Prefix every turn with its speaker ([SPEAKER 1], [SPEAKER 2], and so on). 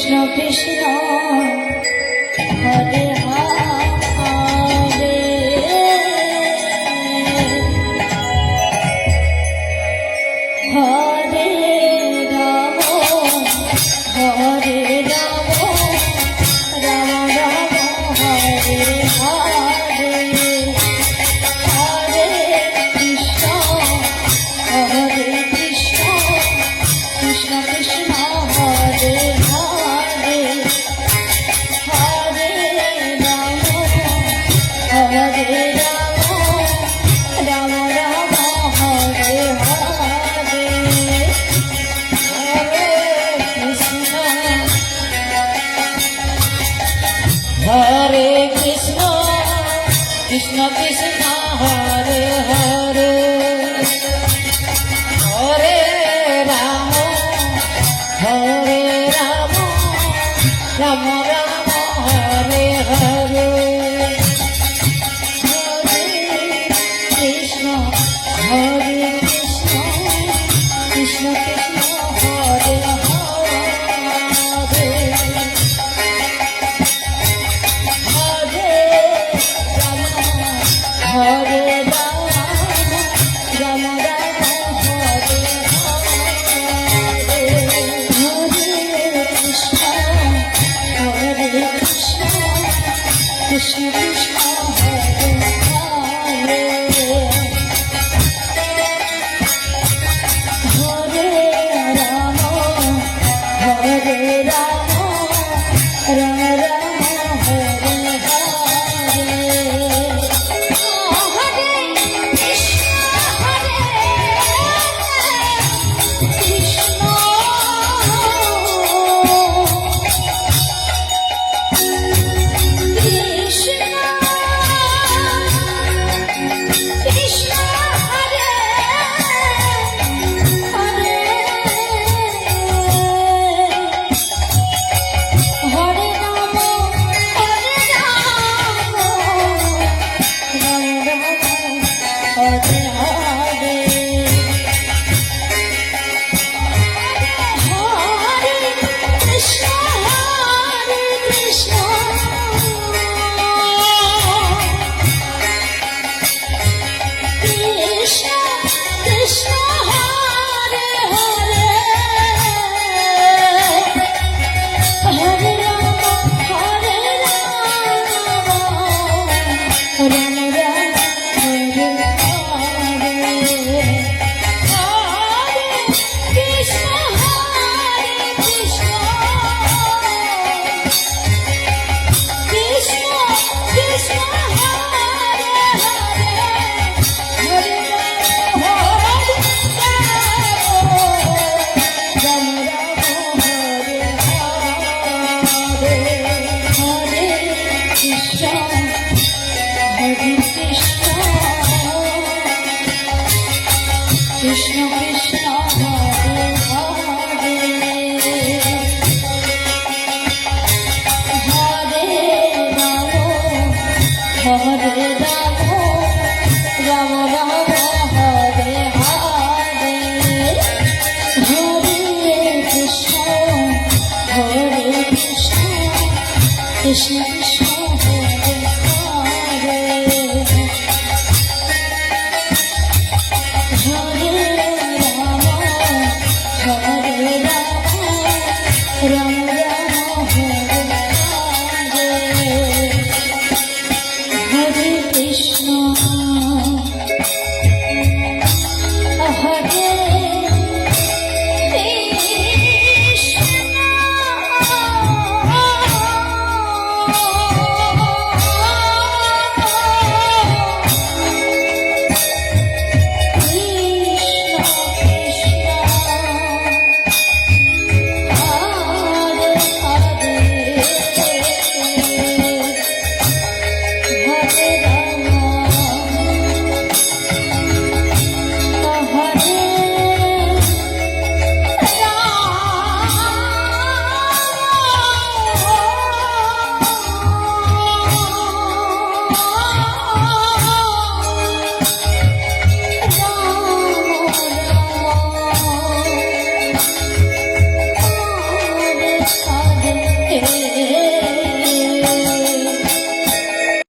[SPEAKER 1] Krishna Krishna Hare Hare Hare Ram হরে Ram Ram Ram Hare Hare Hare Krishna হরে Krishna Krishna Krishna Hare Hare Hare Ram হরে Ram Ram Ram Hare Hare Hare Krishna হরে Krishna Krishna Krishna Hare Hare Hare Ram হরে Ram Ram Ram Hare Hare Hare Krishna হরে Krishna Krishna Krishna Hare Hare Hare Ram হরে Ram Ram Ram Hare Hare Hare Krishna হরে Krishna Krishna Krishna Hare Hare Hare Ram হরে Ram Ram Ram Hare Hare Hare Krishna হরে Krishna Krishna Krishna Hare Hare Hare Ram হরে Ram Ram Ram Hare Hare Hare Krishna Krishna Krishna Hare Hare Hare Ram হরে Ram Ram Ram Hare Hare Hare Krishna Krishna Krishna Krishna Hare Hare Hare Ram হরে Ram Ram Hare Hare Hare Krishna হরে Krishna Krishna Krishna Hare Hare Hare Ram হরে Ram Ram Ram Hare Hare Hare Krishna হরে Krishna Krishna Krishna Hare Hare Hare Ram হরে Ram Ram Ram Hare Hare Hare Krishna হরে Hare হে